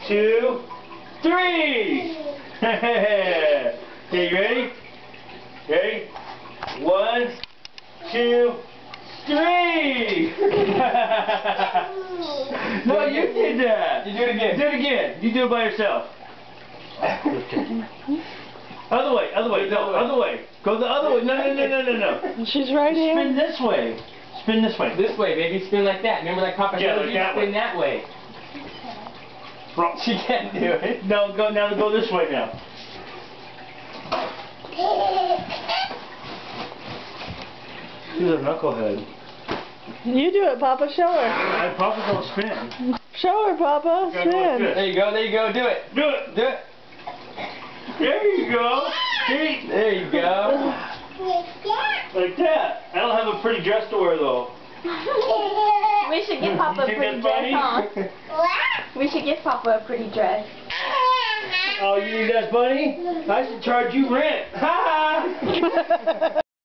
2, 3. Okay, you ready? Ready? 1, 2, 3. No, you did that. You do it again. Do it again. You do it by yourself. Other way, other way, no, other way. Go the other way. No. She's right here. Spin this way. Spin this way. This way, baby. Spin like that. Remember that Papa Yeah, showed like you? that Spin way. that way. Wrong. She can't do it. No, go this way now. She's a knucklehead. You do it, Papa. Show her. I probably don't spin. Show her, Papa. Gotta go like Spin. this. There you go. There you go. Do it. Do it. Do it. There you go. See? There you go. Like that. I don't have a pretty dress to wear though. We should give Papa a You think pretty that's dress, huh? We should give Papa a pretty dress. Oh, you think that's funny? I should charge you rent. Ha ha!